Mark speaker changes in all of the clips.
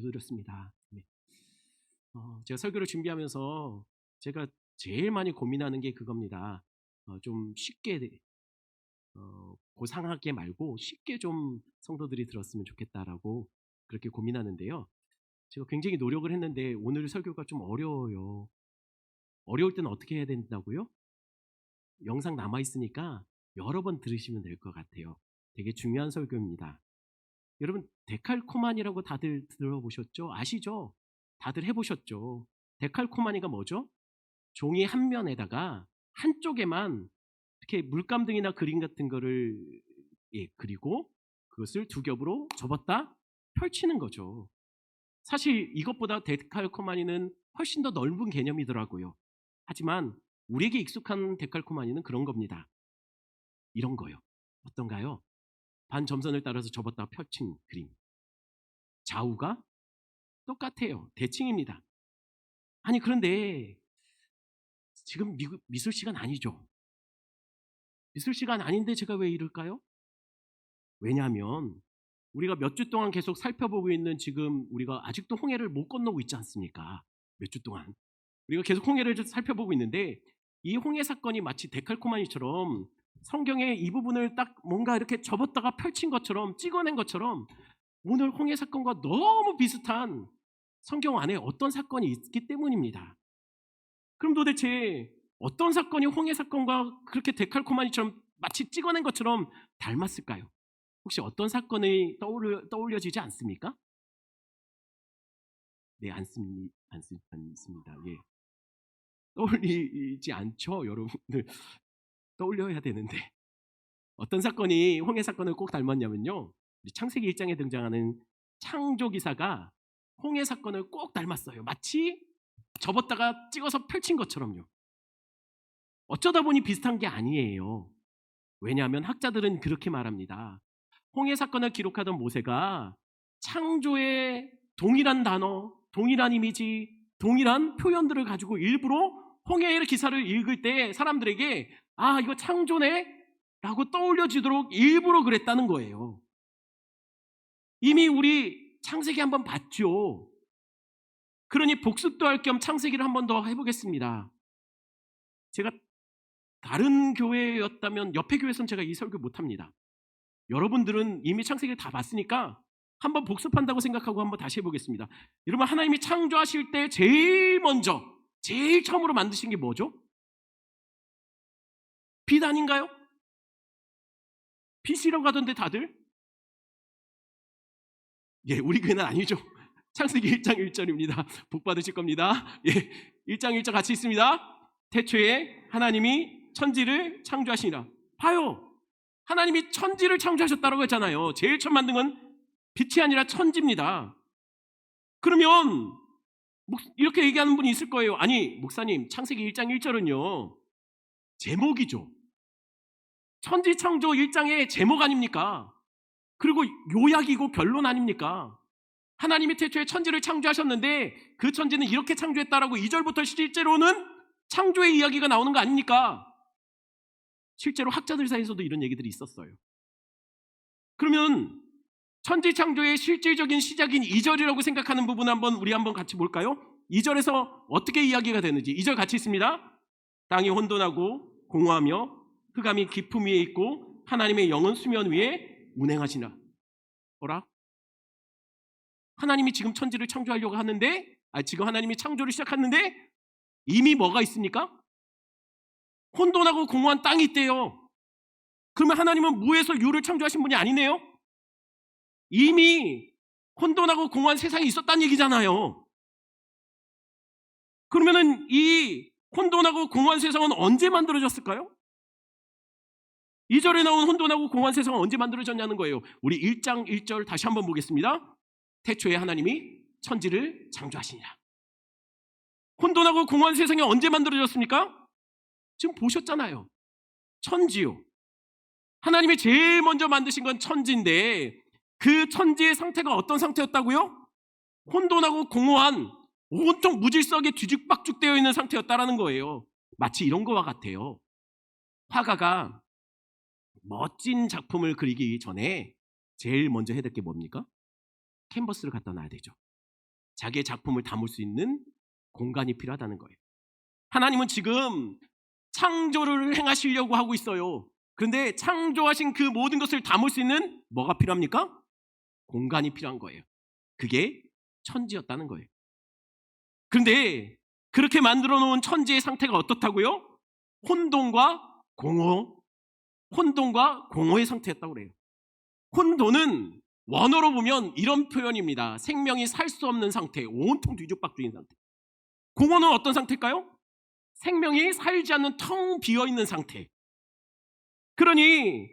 Speaker 1: 기도드렸습니다. 네. 제가 설교를 준비하면서 제가 제일 많이 고민하는 게 그겁니다. 좀 쉽게 고상하게 말고 쉽게 좀 성도들이 들었으면 좋겠다라고 그렇게 고민하는데요. 제가 굉장히 노력을 했는데 오늘 설교가 좀 어려워요. 어려울 때는 어떻게 해야 된다고요? 영상 남아 있으니까 여러 번 들으시면 될 것 같아요. 되게 중요한 설교입니다. 여러분 데칼코마니라고 다들 들어보셨죠? 아시죠? 다들 해보셨죠? 데칼코마니가 뭐죠? 종이 한 면에다가 한쪽에만 이렇게 물감등이나 그림 같은 거를 그리고 그것을 두 겹으로 접었다 펼치는 거죠. 사실 이것보다 데칼코마니는 훨씬 더 넓은 개념이더라고요. 하지만 우리에게 익숙한 데칼코마니는 그런 겁니다. 이런 거요. 어떤가요? 반 점선을 따라서 접었다 펼친 그림. 좌우가 똑같아요. 대칭입니다. 아니 그런데 지금 미술 시간 아니죠. 미술 시간 아닌데 제가 왜 이럴까요? 왜냐하면 우리가 몇 주 동안 계속 살펴보고 있는 지금 우리가 아직도 홍해를 못 건너고 있지 않습니까? 몇 주 동안. 우리가 계속 홍해를 살펴보고 있는데 이 홍해 사건이 마치 데칼코마니처럼 성경의 이 부분을 딱 뭔가 이렇게 접었다가 펼친 것처럼 찍어낸 것처럼 오늘 홍해 사건과 너무 비슷한 성경 안에 어떤 사건이 있기 때문입니다. 그럼 도대체 어떤 사건이 홍해 사건과 그렇게 데칼코마니처럼 마치 찍어낸 것처럼 닮았을까요? 혹시 어떤 사건이 떠올려지지 않습니까? 네, 않습니다. 예. 떠올리지 않죠, 여러분들. 떠올려야 되는데. 어떤 사건이 홍해 사건을 꼭 닮았냐면요. 우리 창세기 1장에 등장하는 창조 기사가 홍해 사건을 꼭 닮았어요. 마치 접었다가 찍어서 펼친 것처럼요. 어쩌다 보니 비슷한 게 아니에요. 왜냐하면 학자들은 그렇게 말합니다. 홍해 사건을 기록하던 모세가 창조의 동일한 단어, 동일한 이미지, 동일한 표현들을 가지고 일부러 홍해의 기사를 읽을 때 사람들에게 아, 이거 창조네? 라고 떠올려지도록 일부러 그랬다는 거예요. 이미 우리 창세기 한번 봤죠. 그러니 복습도 할 겸 창세기를 한 번 더 해보겠습니다. 제가 다른 교회였다면 옆에 교회에서는 제가 이 설교 못합니다. 여러분들은 이미 창세기를 다 봤으니까 한번 복습한다고 생각하고 한번 다시 해보겠습니다. 여러분 하나님이 창조하실 때 제일 먼저 제일 처음으로 만드신 게 뭐죠? 빛 아닌가요? 빛이라고 하던데 다들? 예, 우리 교회는 아니죠. 창세기 1장 1절입니다. 복 받으실 겁니다. 예, 1장 1절 같이 있습니다. 태초에 하나님이 천지를 창조하시니라. 봐요. 하나님이 천지를 창조하셨다고 했잖아요. 제일 처음 만든 건 빛이 아니라 천지입니다. 그러면 이렇게 얘기하는 분이 있을 거예요. 아니 목사님 창세기 1장 1절은요 제목이죠. 천지 창조 1장의 제목 아닙니까? 그리고 요약이고 결론 아닙니까? 하나님이 태초에 천지를 창조하셨는데 그 천지는 이렇게 창조했다라고 2절부터 실제로는 창조의 이야기가 나오는 거 아닙니까? 실제로 학자들 사이에서도 이런 얘기들이 있었어요. 그러면 천지 창조의 실질적인 시작인 2절이라고 생각하는 부분 우리 한번 같이 볼까요? 2절에서 어떻게 이야기가 되는지 2절 같이 있습니다. 땅이 혼돈하고 공허하며 흑암이 깊음 위에 있고 하나님의 영은 수면 위에 운행하시나. 어라? 하나님이 지금 천지를 창조하려고 하는데 지금 하나님이 창조를 시작했는데 이미 뭐가 있습니까? 혼돈하고 공허한 땅이 있대요. 그러면 하나님은 무에서 유를 창조하신 분이 아니네요? 이미 혼돈하고 공허한 세상이 있었다는 얘기잖아요. 그러면은 이 혼돈하고 공허한 세상은 언제 만들어졌을까요? 2절에 나온 혼돈하고 공허한 세상은 언제 만들어졌냐는 거예요. 우리 1장 1절 다시 한번 보겠습니다. 태초에 하나님이 천지를 창조하시니라. 혼돈하고 공허한 세상이 언제 만들어졌습니까? 지금 보셨잖아요. 천지요. 하나님이 제일 먼저 만드신 건 천지인데 그 천지의 상태가 어떤 상태였다고요? 혼돈하고 공허한 온통 무질서하게 뒤죽박죽되어 있는 상태였다라는 거예요. 마치 이런 거와 같아요. 화가가 멋진 작품을 그리기 전에 제일 먼저 해야 될 게 뭡니까? 캔버스를 갖다 놔야 되죠. 자기의 작품을 담을 수 있는 공간이 필요하다는 거예요. 하나님은 지금 창조를 행하시려고 하고 있어요. 그런데 창조하신 그 모든 것을 담을 수 있는 뭐가 필요합니까? 공간이 필요한 거예요. 그게 천지였다는 거예요. 그런데 그렇게 만들어 놓은 천지의 상태가 어떻다고요? 혼돈과 공허의 상태였다고 그래요. 혼돈은 원어로 보면 이런 표현입니다. 생명이 살 수 없는 상태, 온통 뒤죽박죽인 상태. 공허는 어떤 상태일까요? 생명이 살지 않는 텅 비어있는 상태. 그러니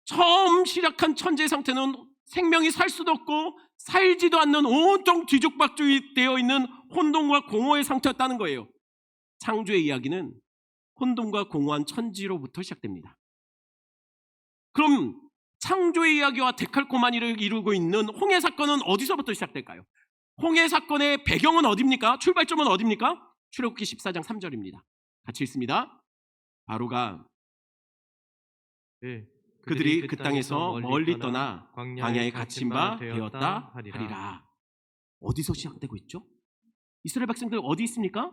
Speaker 1: 처음 시작한 천지의 상태는 생명이 살 수도 없고 살지도 않는 온통 뒤죽박죽이 되어 있는 혼돈과 공허의 상태였다는 거예요. 창조의 이야기는 혼돈과 공허한 천지로부터 시작됩니다. 그럼 창조의 이야기와 데칼코마니를 이루고 있는 홍해 사건은 어디서부터 시작될까요? 홍해 사건의 배경은 어디입니까? 출발점은 어디입니까? 출애굽기 14장 3절입니다. 같이 읽습니다. 바로가 그들이 그 땅에서 멀리 떠나 광야에 갇힌 바 되었다 하리라. 어디서 시작되고 있죠? 이스라엘 백성들 어디 있습니까?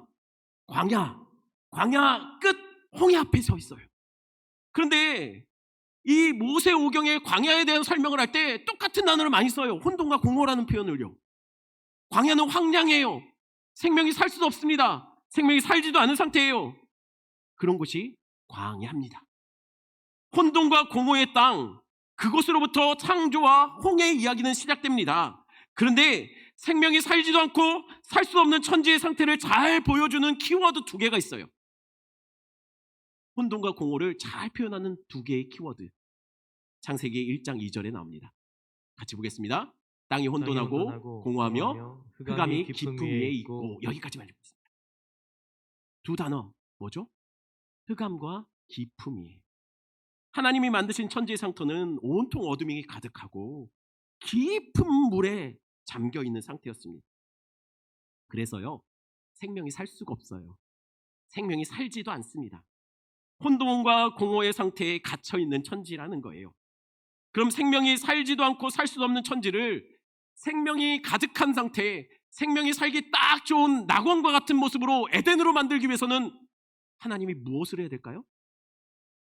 Speaker 1: 광야 끝 홍해 앞에 서 있어요. 그런데 이 모세오경의 광야에 대한 설명을 할 때 똑같은 단어를 많이 써요. 혼돈과 공허라는 표현을요. 광야는 황량해요. 생명이 살 수도 없습니다. 생명이 살지도 않은 상태예요. 그런 곳이 광야입니다. 혼돈과 공허의 땅, 그곳으로부터 창조와 홍해의 이야기는 시작됩니다. 그런데 생명이 살지도 않고 살 수 없는 천지의 상태를 잘 보여주는 키워드 2개가 있어요. 혼돈과 공허를 잘 표현하는 2개의 키워드. 창세기 1장 2절에 나옵니다. 같이 보겠습니다. 땅이 혼돈하고 공허하며 흑암이 깊음 위에 있고, 여기까지만 읽겠습니다. 2 단어 뭐죠? 흑암과 깊음 위에. 하나님이 만드신 천지의 상태는 온통 어둠이 가득하고 깊은 물에 잠겨있는 상태였습니다. 그래서요, 생명이 살 수가 없어요. 생명이 살지도 않습니다. 혼돈과 공허의 상태에 갇혀있는 천지라는 거예요. 그럼 생명이 살지도 않고 살 수 없는 천지를 생명이 가득한 상태, 생명이 살기 딱 좋은 낙원과 같은 모습으로 에덴으로 만들기 위해서는 하나님이 무엇을 해야 될까요?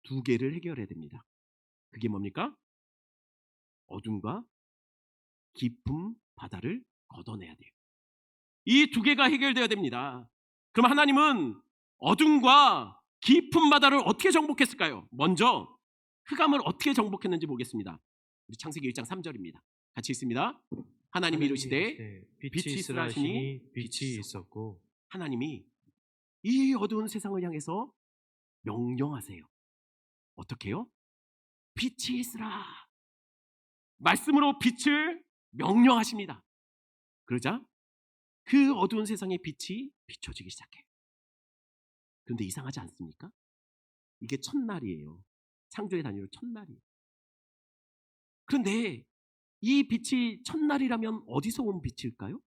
Speaker 1: 2개를 해결해야 됩니다. 그게 뭡니까? 어둠과 깊은 바다를 걷어내야 돼요. 이 2개가 해결돼야 됩니다. 그럼 하나님은 어둠과 깊은 바다를 어떻게 정복했을까요? 먼저 흑암을 어떻게 정복했는지 보겠습니다. 우리 창세기 1장 3절입니다. 같이 읽습니다. 하나님이 이르시되 빛이 있으라 하시니 빛이 있었고. 하나님이 이 어두운 세상을 향해서 명령하세요. 어떻게 해요? 빛이 있으라. 말씀으로 빛을 명령하십니다. 그러자 그 어두운 세상의 빛이 비춰지기 시작해요. 그런데 이상하지 않습니까? 이게 첫날이에요. 창조의 단위로 첫날이에요. 그런데 이 빛이 첫날이라면 어디서 온 빛일까요?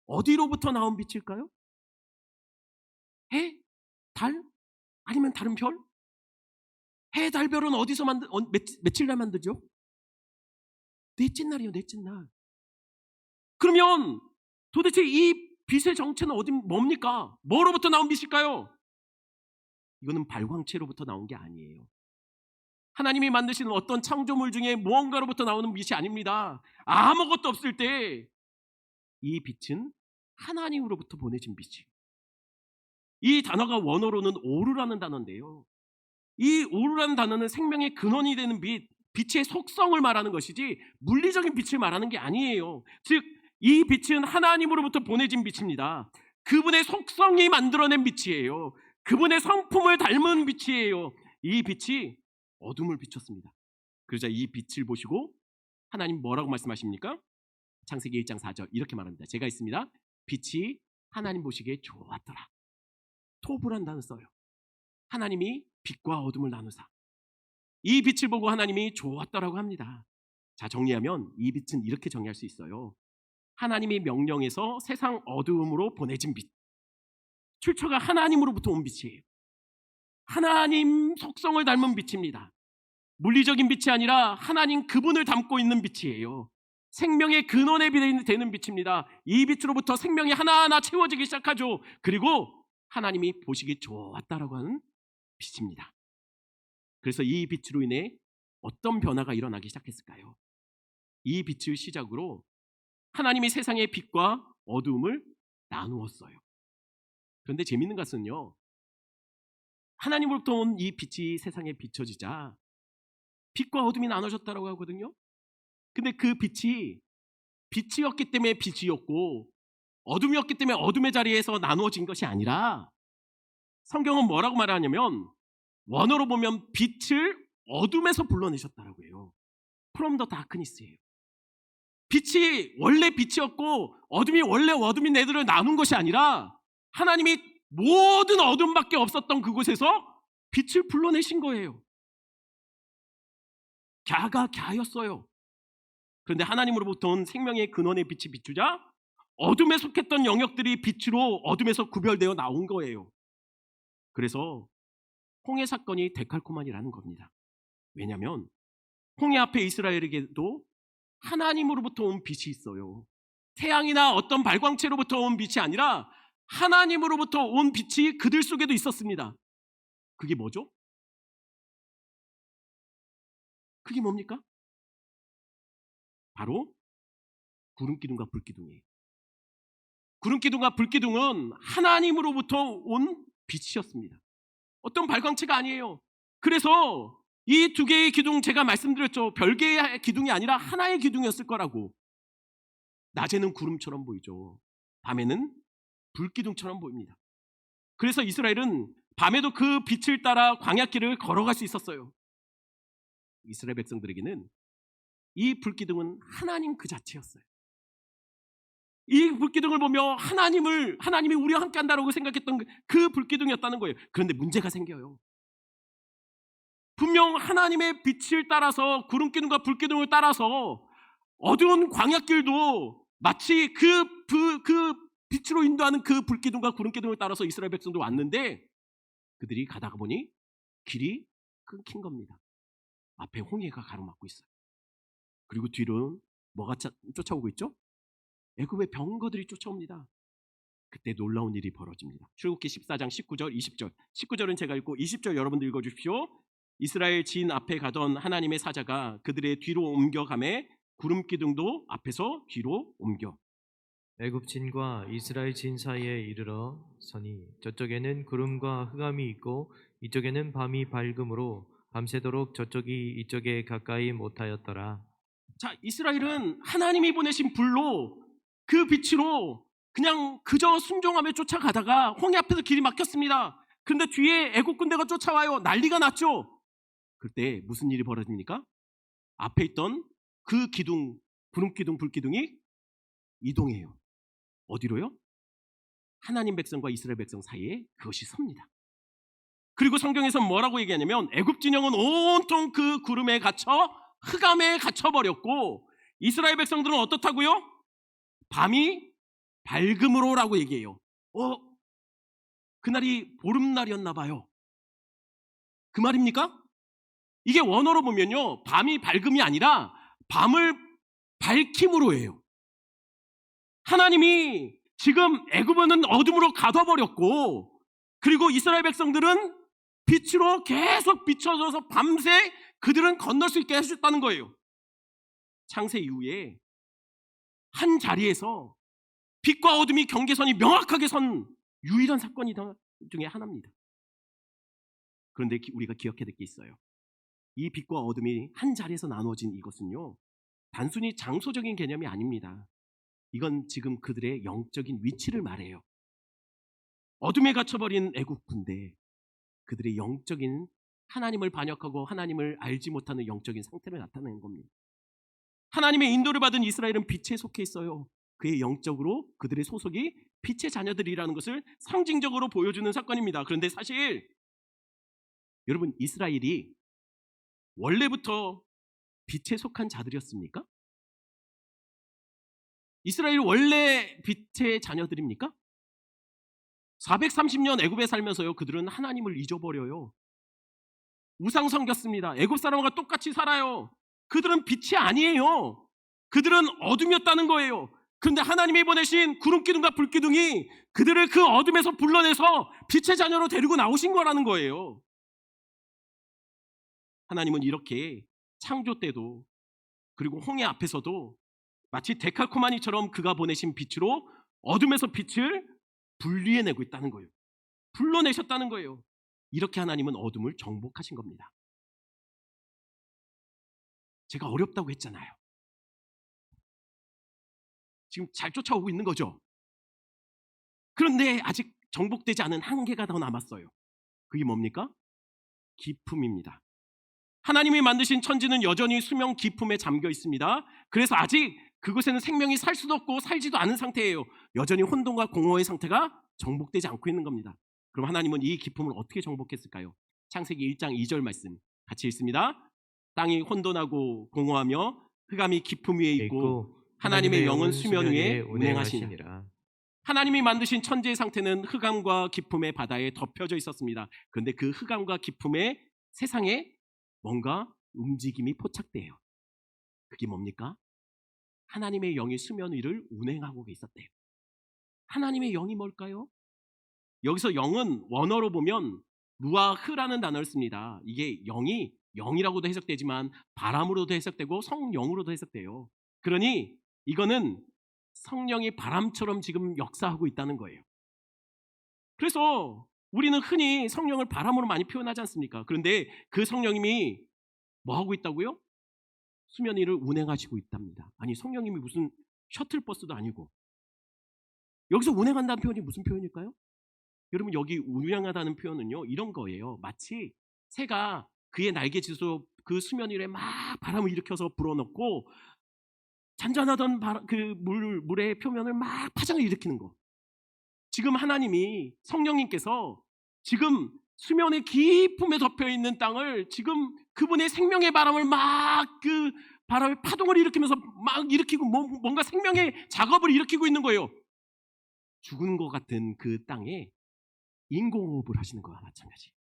Speaker 1: 어디로부터 나온 빛일까요? 해? 달? 아니면 다른 별? 해, 달, 별은 어디서 며칠 날 만들죠? 넷째 날이에요. 넷째 날. 그러면 도대체 이 빛의 정체는 뭡니까? 뭐로부터 나온 빛일까요? 이거는 발광체로부터 나온 게 아니에요. 하나님이 만드시는 어떤 창조물 중에 무언가로부터 나오는 빛이 아닙니다. 아무것도 없을 때 이 빛은 하나님으로부터 보내진 빛이에요. 이 단어가 원어로는 오르라는 단어인데요. 이 오르라는 단어는 생명의 근원이 되는 빛, 빛의 속성을 말하는 것이지 물리적인 빛을 말하는 게 아니에요. 즉, 이 빛은 하나님으로부터 보내진 빛입니다. 그분의 속성이 만들어낸 빛이에요. 그분의 성품을 닮은 빛이에요. 이 빛이 어둠을 비췄습니다. 그러자 이 빛을 보시고 하나님 뭐라고 말씀하십니까? 창세기 1장 4절 이렇게 말합니다. 제가 있습니다. 빛이 하나님 보시기에 좋았더라. 토브란 단어 써요. 하나님이 빛과 어둠을 나누사. 이 빛을 보고 하나님이 좋았더라고 합니다. 자, 정리하면 이 빛은 이렇게 정리할 수 있어요. 하나님의 명령에서 세상 어두움으로 보내진 빛. 출처가 하나님으로부터 온 빛이에요. 하나님 속성을 닮은 빛입니다. 물리적인 빛이 아니라 하나님 그분을 담고 있는 빛이에요. 생명의 근원에 되는 빛입니다. 이 빛으로부터 생명이 하나하나 채워지기 시작하죠. 그리고 하나님이 보시기 좋았다라고 하는 빛입니다. 그래서 이 빛으로 인해 어떤 변화가 일어나기 시작했을까요? 이 빛을 시작으로 하나님이 세상의 빛과 어두움을 나누었어요. 그런데 재밌는 것은요, 하나님으로부터 온 이 빛이 세상에 비춰지자 빛과 어둠이 나눠졌다고 하거든요. 근데 그 빛이 빛이었기 때문에 빛이었고 어둠이었기 때문에 어둠의 자리에서 나누어진 것이 아니라, 성경은 뭐라고 말하냐면 원어로 보면 빛을 어둠에서 불러내셨다라고 해요. From the darkness예요. 빛이 원래 빛이었고 어둠이 원래 어둠인 애들을 나눈 것이 아니라 하나님이 모든 어둠밖에 없었던 그곳에서 빛을 불러내신 거예요. 갸가 갸였어요. 그런데 하나님으로부터 온 생명의 근원의 빛이 비추자 어둠에 속했던 영역들이 빛으로 어둠에서 구별되어 나온 거예요. 그래서 홍해 사건이 데칼코마니라는 겁니다. 왜냐하면 홍해 앞에 이스라엘에게도 하나님으로부터 온 빛이 있어요. 태양이나 어떤 발광체로부터 온 빛이 아니라 하나님으로부터 온 빛이 그들 속에도 있었습니다. 그게 뭐죠? 그게 뭡니까? 바로 구름기둥과 불기둥이에요. 구름기둥과 불기둥은 하나님으로부터 온 빛이었습니다. 어떤 발광체가 아니에요. 그래서 이 두 개의 기둥, 제가 말씀드렸죠. 별개의 기둥이 아니라 하나의 기둥이었을 거라고. 낮에는 구름처럼 보이죠. 밤에는 불기둥처럼 보입니다. 그래서 이스라엘은 밤에도 그 빛을 따라 광야길을 걸어갈 수 있었어요. 이스라엘 백성들에게는 이 불기둥은 하나님 그 자체였어요. 이 불기둥을 보며 하나님이 우리와 함께 한다고 생각했던 그 불기둥이었다는 거예요. 그런데 문제가 생겨요. 분명 하나님의 빛을 따라서, 구름기둥과 불기둥을 따라서 어두운 광야길도 마치 그 빛으로 인도하는 그 불기둥과 구름기둥을 따라서 이스라엘 백성도 왔는데, 그들이 가다가 보니 길이 끊긴 겁니다. 앞에 홍해가 가로막고 있어요. 그리고 뒤로 뭐가 쫓아오고 있죠? 애굽의 병거들이 쫓아옵니다. 그때 놀라운 일이 벌어집니다. 출애굽기 14장 19절 20절. 19절은 제가 읽고 20절 여러분들 읽어주십시오. 이스라엘 진 앞에 가던 하나님의 사자가 그들의 뒤로 옮겨가매 구름기둥도 앞에서 뒤로 옮겨
Speaker 2: 애굽 진과 이스라엘 진 사이에 이르러 서니 저쪽에는 구름과 흑암이 있고 이쪽에는 밤이 밝음으로 밤새도록 저쪽이 이쪽에 가까이 못하였더라.
Speaker 1: 자, 이스라엘은 하나님이 보내신 불로, 그 빛으로 그냥 그저 순종하며 쫓아가다가 홍해 앞에서 길이 막혔습니다. 그런데 뒤에 애국 군대가 쫓아와요. 난리가 났죠. 그때 무슨 일이 벌어집니까? 앞에 있던 그 기둥, 구름기둥, 불기둥이 이동해요. 어디로요? 하나님 백성과 이스라엘 백성 사이에 그것이 섭니다. 그리고 성경에서 뭐라고 얘기하냐면 애굽 진영은 온통 그 구름에 갇혀 흑암에 갇혀버렸고, 이스라엘 백성들은 어떻다고요? 밤이 밝음으로라고 얘기해요. 그날이 보름날이었나 봐요. 그 말입니까? 이게 원어로 보면요, 밤이 밝음이 아니라 밤을 밝힘으로 해요. 하나님이 지금 애굽은 어둠으로 가둬버렸고, 그리고 이스라엘 백성들은 빛으로 계속 비춰져서 밤새 그들은 건널 수 있게 해주셨다는 거예요. 창세 이후에 한 자리에서 빛과 어둠이 경계선이 명확하게 선 유일한 사건이 중에 하나입니다. 그런데 우리가 기억해야 될 게 있어요. 이 빛과 어둠이 한 자리에서 나누어진 이것은요, 단순히 장소적인 개념이 아닙니다. 이건 지금 그들의 영적인 위치를 말해요. 어둠에 갇혀버린 애국 군대, 그들의 영적인, 하나님을 반역하고 하나님을 알지 못하는 영적인 상태를 나타내는 겁니다. 하나님의 인도를 받은 이스라엘은 빛에 속해 있어요. 그의 영적으로 그들의 소속이 빛의 자녀들이라는 것을 상징적으로 보여주는 사건입니다. 그런데 사실 여러분, 이스라엘이 원래부터 빛에 속한 자들이었습니까? 이스라엘이 원래 빛의 자녀들입니까? 430년 애굽에 살면서요, 그들은 하나님을 잊어버려요. 우상 섬겼습니다. 애굽 사람과 똑같이 살아요. 그들은 빛이 아니에요. 그들은 어둠이었다는 거예요. 그런데 하나님이 보내신 구름기둥과 불기둥이 그들을 그 어둠에서 불러내서 빛의 자녀로 데리고 나오신 거라는 거예요. 하나님은 이렇게 창조 때도 그리고 홍해 앞에서도 마치 데칼코마니처럼 그가 보내신 빛으로 어둠에서 빛을 분리해내고 있다는 거예요. 불러내셨다는 거예요. 이렇게 하나님은 어둠을 정복하신 겁니다. 제가 어렵다고 했잖아요. 지금 잘 쫓아오고 있는 거죠. 그런데 아직 정복되지 않은 한계가 더 남았어요. 그게 뭡니까? 기품입니다. 하나님이 만드신 천지는 여전히 수명 기품에 잠겨 있습니다. 그래서 아직 그곳에는 생명이 살 수도 없고 살지도 않은 상태예요. 여전히 혼돈과 공허의 상태가 정복되지 않고 있는 겁니다. 그럼 하나님은 이 기품을 어떻게 정복했을까요? 창세기 1장 2절 말씀 같이 읽습니다. 땅이 혼돈하고 공허하며 흑암이 기품 위에 있고 하나님의 영은 수면 위에 운행하시니라. 하나님이 만드신 천지의 상태는 흑암과 기품의 바다에 덮여져 있었습니다. 그런데 그 흑암과 기품의 세상에 뭔가 움직임이 포착돼요. 그게 뭡니까? 하나님의 영이 수면 위를 운행하고 있었대요. 하나님의 영이 뭘까요? 여기서 영은 원어로 보면 루아흐라는 단어를 씁니다. 이게 영이 영이라고도 해석되지만 바람으로도 해석되고 성령으로도 해석돼요. 그러니 이거는 성령이 바람처럼 지금 역사하고 있다는 거예요. 그래서 우리는 흔히 성령을 바람으로 많이 표현하지 않습니까? 그런데 그 성령님이 뭐 하고 있다고요? 수면 위를 운행하시고 있답니다. 아니, 성령님이 무슨 셔틀버스도 아니고. 여기서 운행한다는 표현이 무슨 표현일까요? 여러분, 여기 운행하다는 표현은요, 이런 거예요. 마치 새가 그의 날개짓으로 그 수면 위에 막 바람을 일으켜서 불어넣고 잔잔하던 물의 표면을 막 파장을 일으키는 거. 지금 하나님이 성령님께서 지금 수면의 깊음에 덮여 있는 땅을 지금 그분의 생명의 바람을 막 그 바람의 파동을 일으키면서 막 일으키고 뭔가 생명의 작업을 일으키고 있는 거예요. 죽은 것 같은 그 땅에 인공호흡을 하시는 거와 마찬가지.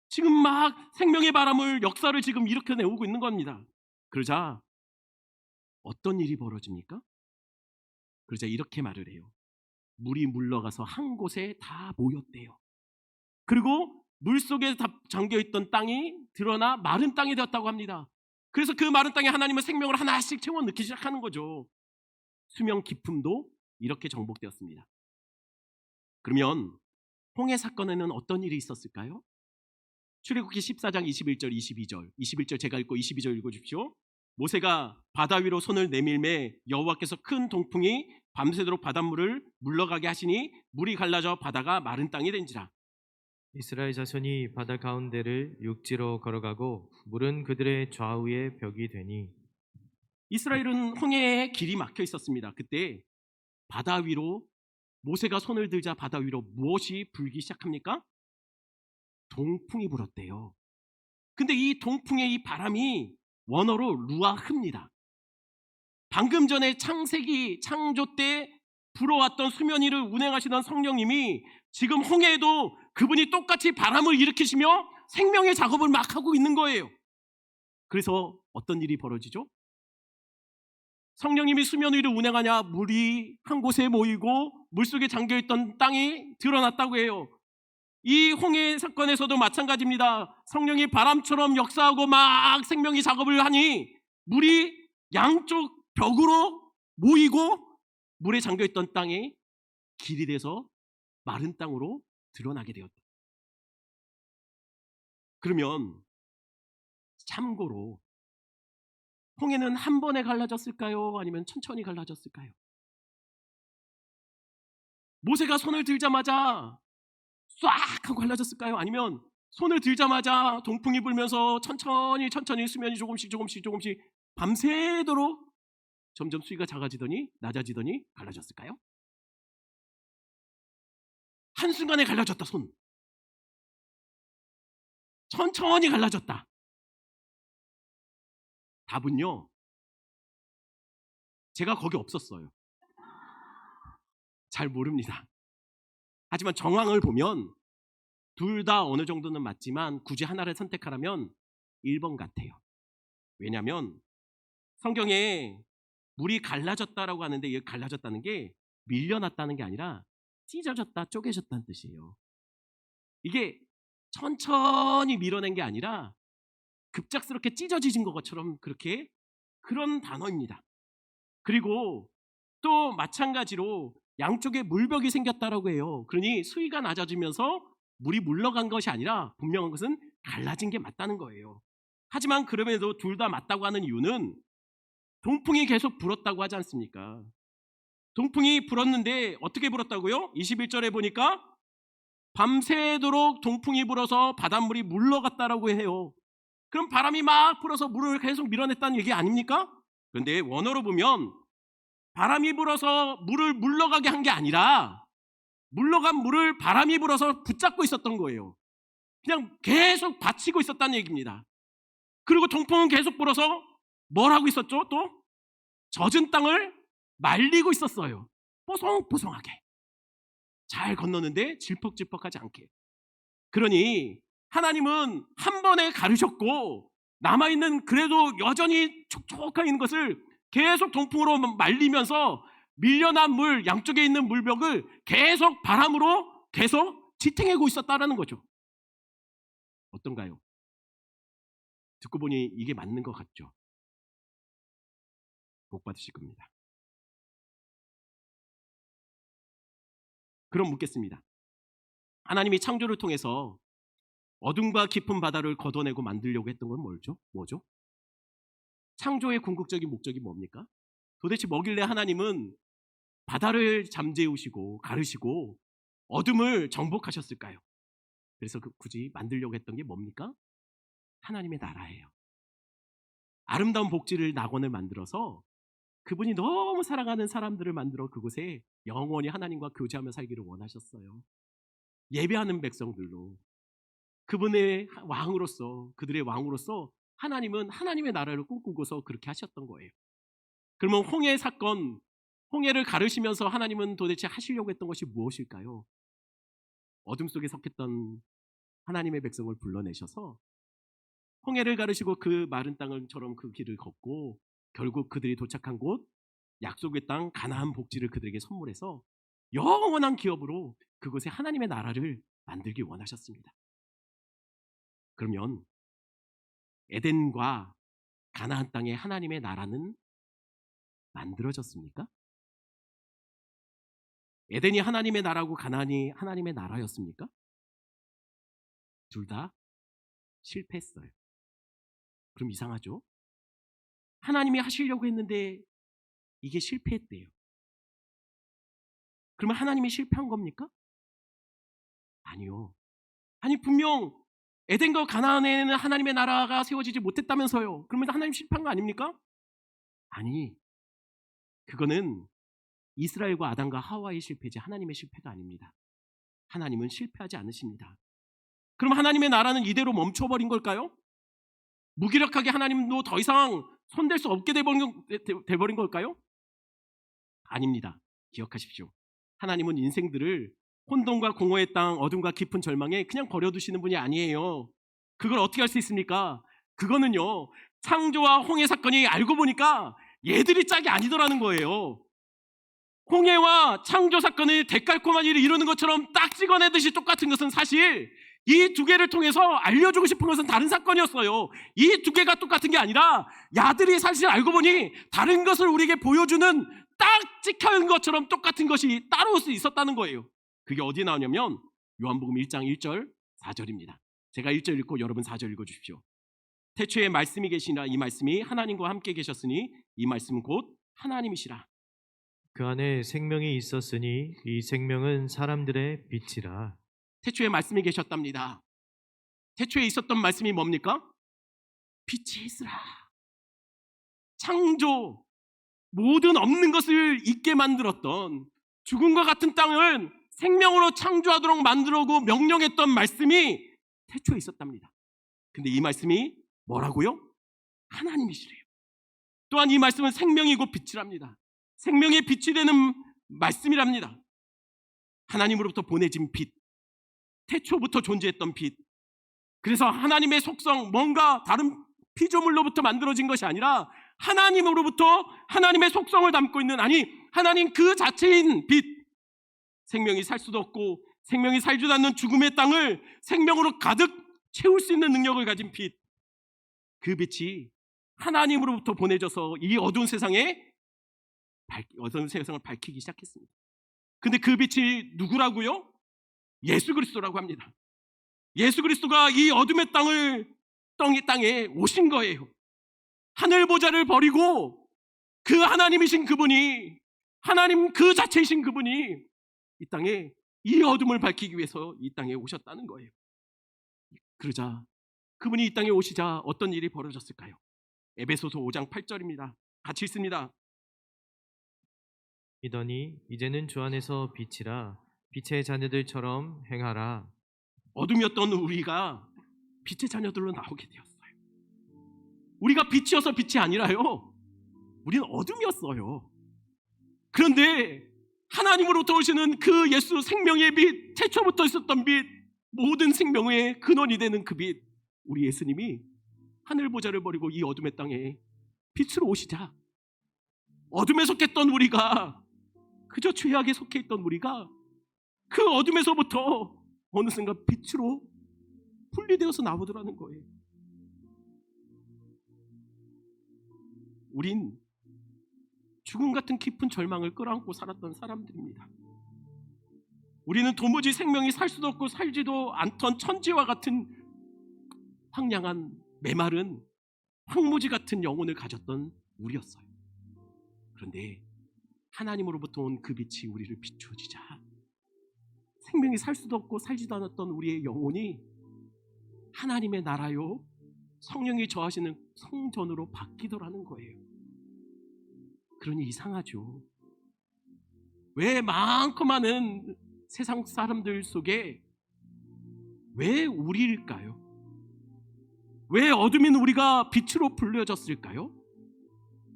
Speaker 1: 지금 막 생명의 바람을 역사를 지금 일으켜내고 있는 겁니다. 그러자 어떤 일이 벌어집니까? 그러자 이렇게 말을 해요. 물이 물러가서 한 곳에 다 모였대요. 그리고 물속에 잠겨있던 땅이 드러나 마른 땅이 되었다고 합니다. 그래서 그 마른 땅에 하나님은 생명을 하나씩 채워 넣기 시작하는 거죠. 수명 기품도 이렇게 정복되었습니다. 그러면 홍해 사건에는 어떤 일이 있었을까요? 출애굽기 14장 21절 22절 21절 제가 읽고 22절 읽어주십시오. 모세가 바다 위로 손을 내밀매 여호와께서 큰 동풍이 밤새도록 바닷물을 물러가게 하시니 물이 갈라져 바다가 마른 땅이 된지라.
Speaker 2: 이스라엘 자손이 바다 가운데를 육지로 걸어가고 물은 그들의 좌우에 벽이 되니
Speaker 1: 이스라엘은 홍해에 길이 막혀 있었습니다. 그때 바다 위로 모세가 손을 들자 바다 위로 무엇이 불기 시작합니까? 동풍이 불었대요. 근데 이 동풍의 이 바람이 원어로 루아흐입니다. 방금 전에 창세기 창조 때 불어왔던 수면 위를 운행하시던 성령님이 지금 홍해에도 그분이 똑같이 바람을 일으키시며 생명의 작업을 막 하고 있는 거예요. 그래서 어떤 일이 벌어지죠? 성령님이 수면 위를 운행하냐 물이 한 곳에 모이고 물속에 잠겨있던 땅이 드러났다고 해요. 이 홍해 사건에서도 마찬가지입니다. 성령이 바람처럼 역사하고 막 생명의 작업을 하니 물이 양쪽 벽으로 모이고 물에 잠겨있던 땅에 길이 돼서 마른 땅으로 드러나게 되었다. 그러면 참고로 홍해는 한 번에 갈라졌을까요? 아니면 천천히 갈라졌을까요? 모세가 손을 들자마자 싹 하고 갈라졌을까요? 아니면 손을 들자마자 동풍이 불면서 천천히 수면이 조금씩 밤새도록 점점 수위가 작아지더니 낮아지더니 갈라졌을까요? 한순간에 갈라졌다. 손 천천히 갈라졌다. 답은요, 제가 거기 없었어요. 잘 모릅니다. 하지만 정황을 보면 둘 다 어느 정도는 맞지만 굳이 하나를 선택하라면 1번 같아요. 왜냐하면 성경에 물이 갈라졌다라고 하는데 이 갈라졌다는 게 밀려났다는 게 아니라 찢어졌다, 쪼개졌다는 뜻이에요. 이게 천천히 밀어낸 게 아니라 급작스럽게 찢어지진 것처럼 그렇게 그런 단어입니다. 그리고 또 마찬가지로 양쪽에 물벽이 생겼다라고 해요. 그러니 수위가 낮아지면서 물이 물러간 것이 아니라 분명한 것은 갈라진 게 맞다는 거예요. 하지만 그럼에도 둘 다 맞다고 하는 이유는 동풍이 계속 불었다고 하지 않습니까? 동풍이 불었는데 어떻게 불었다고요? 21절에 보니까 밤새도록 동풍이 불어서 바닷물이 물러갔다라고 해요. 그럼 바람이 막 불어서 물을 계속 밀어냈다는 얘기 아닙니까? 그런데 원어로 보면 바람이 불어서 물을 물러가게 한 게 아니라 물러간 물을 바람이 불어서 붙잡고 있었던 거예요. 그냥 계속 받치고 있었다는 얘기입니다. 그리고 동풍은 계속 불어서 뭘 하고 있었죠? 또 젖은 땅을 말리고 있었어요. 뽀송뽀송하게 잘 건너는데 질퍽질퍽하지 않게. 그러니 하나님은 한 번에 가르셨고 남아있는 그래도 여전히 촉촉하게 있는 것을 계속 동풍으로 말리면서 밀려난 물, 양쪽에 있는 물벽을 계속 바람으로 계속 지탱하고 있었다라는 거죠. 어떤가요? 듣고 보니 이게 맞는 것 같죠? 복 받으실 겁니다. 그럼 묻겠습니다. 하나님이 창조를 통해서 어둠과 깊은 바다를 걷어내고 만들려고 했던 건 뭐죠? 창조의 궁극적인 목적이 뭡니까? 도대체 뭐길래 하나님은 바다를 잠재우시고 가르시고 어둠을 정복하셨을까요? 그래서 굳이 만들려고 했던 게 뭡니까? 하나님의 나라예요. 아름다운 복지를 낙원을 만들어서 그분이 너무 사랑하는 사람들을 만들어 그곳에 영원히 하나님과 교제하며 살기를 원하셨어요. 예배하는 백성들로 그분의 왕으로서, 그들의 왕으로서 하나님은 하나님의 나라를 꿈꾸고서 그렇게 하셨던 거예요. 그러면 홍해 사건, 홍해를 가르시면서 하나님은 도대체 하시려고 했던 것이 무엇일까요? 어둠 속에 속했던 하나님의 백성을 불러내셔서 홍해를 가르시고 그 마른 땅처럼 그 길을 걷고 결국 그들이 도착한 곳 약속의 땅 가나안 복지를 그들에게 선물해서 영원한 기업으로 그곳에 하나님의 나라를 만들기 원하셨습니다. 그러면 에덴과 가나안 땅에 하나님의 나라는 만들어졌습니까? 에덴이 하나님의 나라고 가나안이 하나님의 나라였습니까? 둘 다 실패했어요. 그럼 이상하죠? 하나님이 하시려고 했는데 이게 실패했대요. 그러면 하나님이 실패한 겁니까? 아니요. 아니 분명 에덴과 가나안에는 하나님의 나라가 세워지지 못했다면서요. 그러면 하나님 실패한 거 아닙니까? 아니, 그거는 이스라엘과 아담과 하와의 실패지 하나님의 실패가 아닙니다. 하나님은 실패하지 않으십니다. 그럼 하나님의 나라는 이대로 멈춰버린 걸까요? 무기력하게 하나님도 더 이상 손댈 수 없게 돼버린 걸까요? 아닙니다. 기억하십시오. 하나님은 인생들을 혼돈과 공허의 땅, 어둠과 깊은 절망에 그냥 버려두시는 분이 아니에요. 그걸 어떻게 할 수 있습니까? 그거는요, 창조와 홍해 사건이 알고 보니까 얘들이 짝이 아니더라는 거예요. 홍해와 창조 사건의 대깔콤한 일을 이루는 것처럼 딱 찍어내듯이 똑같은 것은 사실 이 두 개를 통해서 알려주고 싶은 것은 다른 사건이었어요. 이 두 개가 똑같은 게 아니라 야들이 사실 알고 보니 다른 것을 우리에게 보여주는 딱 찍혀있는 것처럼 똑같은 것이 따로 있었다는 거예요. 그게 어디에 나오냐면 요한복음 1장 1절 4절입니다. 제가 1절 읽고 여러분 4절 읽어주십시오. 태초에 말씀이 계시니라 이 말씀이 하나님과 함께 계셨으니 이 말씀은 곧 하나님이시라.
Speaker 2: 그 안에 생명이 있었으니 이 생명은 사람들의 빛이라.
Speaker 1: 태초에 말씀이 계셨답니다. 태초에 있었던 말씀이 뭡니까? 빛이 있으라. 창조, 모든 없는 것을 있게 만들었던 죽음과 같은 땅을 생명으로 창조하도록 만들고 명령했던 말씀이 태초에 있었답니다. 근데 이 말씀이 뭐라고요? 하나님이시래요. 또한 이 말씀은 생명이고 빛이랍니다. 생명의 빛이 되는 말씀이랍니다. 하나님으로부터 보내진 빛, 태초부터 존재했던 빛. 그래서 하나님의 속성, 뭔가 다른 피조물로부터 만들어진 것이 아니라 하나님으로부터 하나님의 속성을 담고 있는, 아니 하나님 그 자체인 빛, 생명이 살 수도 없고 생명이 살지도 않는 죽음의 땅을 생명으로 가득 채울 수 있는 능력을 가진 빛, 그 빛이 하나님으로부터 보내져서 이 어두운 세상을 밝히기 시작했습니다. 근데 그 빛이 누구라고요? 예수 그리스도라고 합니다. 예수 그리스도가 이 어둠의 땅에 오신 거예요. 하늘 보좌를 버리고 그 하나님이신 그분이, 하나님 그 자체이신 그분이 이 땅에 이 어둠을 밝히기 위해서 이 땅에 오셨다는 거예요. 그러자 그분이 이 땅에 오시자 어떤 일이 벌어졌을까요? 에베소서 5장 8절입니다. 같이 읽습니다.
Speaker 2: 이더니 이제는 주 안에서 빛이라 빛의 자녀들처럼 행하라.
Speaker 1: 어둠이었던 우리가 빛의 자녀들로 나오게 되었어요. 우리가 빛이어서 빛이 아니라요, 우리는 어둠이었어요. 그런데 하나님으로부터 오시는 그 예수 생명의 빛, 태초부터 있었던 빛, 모든 생명의 근원이 되는 그 빛, 우리 예수님이 하늘 보좌를 버리고 이 어둠의 땅에 빛으로 오시자 어둠에 속했던 우리가, 그저 죄악에 속해 있던 우리가 그 어둠에서부터 어느 순간 빛으로 분리되어서 나오더라는 거예요. 우린 죽음 같은 깊은 절망을 끌어안고 살았던 사람들입니다. 우리는 도무지 생명이 살 수도 없고 살지도 않던 천지와 같은 황량한 메마른 황무지 같은 영혼을 가졌던 우리였어요. 그런데 하나님으로부터 온 그 빛이 우리를 비추어지자 생명이 살 수도 없고 살지도 않았던 우리의 영혼이 하나님의 나라요 성령이 거하시는 성전으로 바뀌더라는 거예요. 그러니 이상하죠. 왜 많고 많은 세상 사람들 속에 왜 우리일까요? 왜 어둠인 우리가 빛으로 불려졌을까요?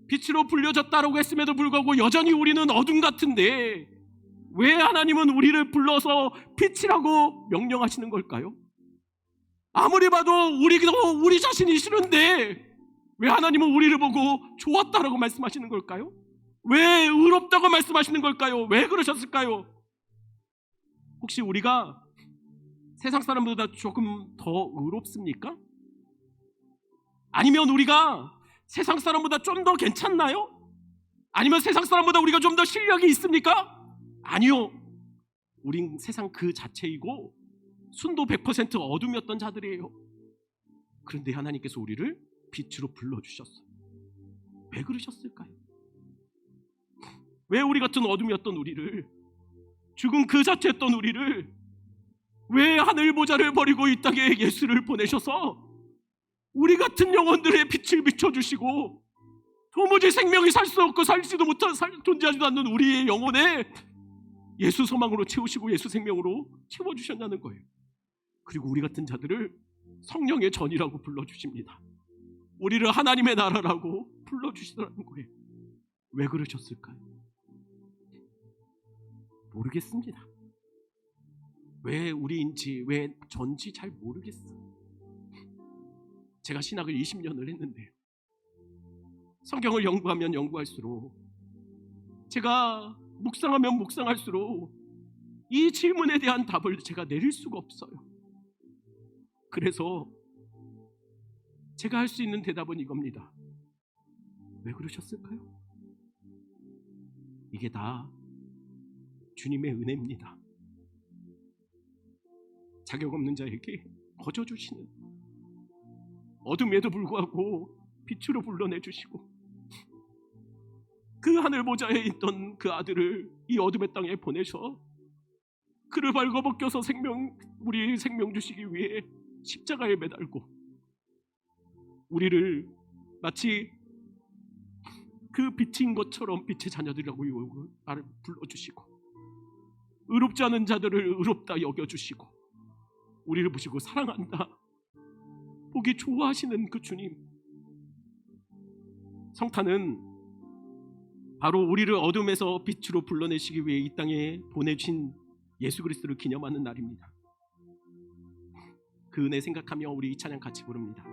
Speaker 1: 빛으로 불려졌다라고 했음에도 불구하고 여전히 우리는 어둠 같은데 왜 하나님은 우리를 불러서 빛이라고 명령하시는 걸까요? 아무리 봐도 우리 자신이 싫은데 왜 하나님은 우리를 보고 좋았다라고 말씀하시는 걸까요? 왜 의롭다고 말씀하시는 걸까요? 왜 그러셨을까요? 혹시 우리가 세상 사람보다 조금 더 의롭습니까? 아니면 우리가 세상 사람보다 좀 더 괜찮나요? 아니면 세상 사람보다 우리가 좀 더 실력이 있습니까? 아니요. 우린 세상 그 자체이고 순도 100% 어둠이었던 자들이에요. 그런데 하나님께서 우리를 빛으로 불러주셨어요. 왜 그러셨을까요? 왜 우리 같은 어둠이었던 우리를, 죽은 그 자체였던 우리를 왜 하늘 보좌를 버리고 이 땅에 예수를 보내셔서 우리 같은 영혼들의 빛을 비춰주시고 도무지 생명이 살 수 없고 살지도 못한 존재하지도 않는 우리의 영혼에 예수 소망으로 채우시고 예수 생명으로 채워주셨냐는 거예요. 그리고 우리 같은 자들을 성령의 전이라고 불러주십니다. 우리를 하나님의 나라라고 불러주시더라는 거예요. 왜 그러셨을까요? 모르겠습니다. 왜 우리인지 왜 전지 잘 모르겠어요. 제가 신학을 20년을 했는데요, 성경을 연구하면 연구할수록, 제가 묵상하면 묵상할수록 이 질문에 대한 답을 제가 내릴 수가 없어요. 그래서 제가 할 수 있는 대답은 이겁니다. 왜 그러셨을까요? 이게 다 주님의 은혜입니다. 자격 없는 자에게 거저 주시는, 어둠에도 불구하고 빛으로 불러내주시고 그 하늘 보좌에 있던 그 아들을 이 어둠의 땅에 보내셔 그를 발궈벗겨서 우리 생명 주시기 위해 십자가에 매달고 우리를 마치 그 빛인 것처럼 빛의 자녀들이라고 나를 불러주시고 의롭지 않은 자들을 의롭다 여겨주시고 우리를 보시고 사랑한다, 보기 좋아하시는 그 주님. 성탄은 바로 우리를 어둠에서 빛으로 불러내시기 위해 이 땅에 보내주신 예수 그리스도를 기념하는 날입니다. 그 은혜 생각하며 우리 이 찬양 같이 부릅니다.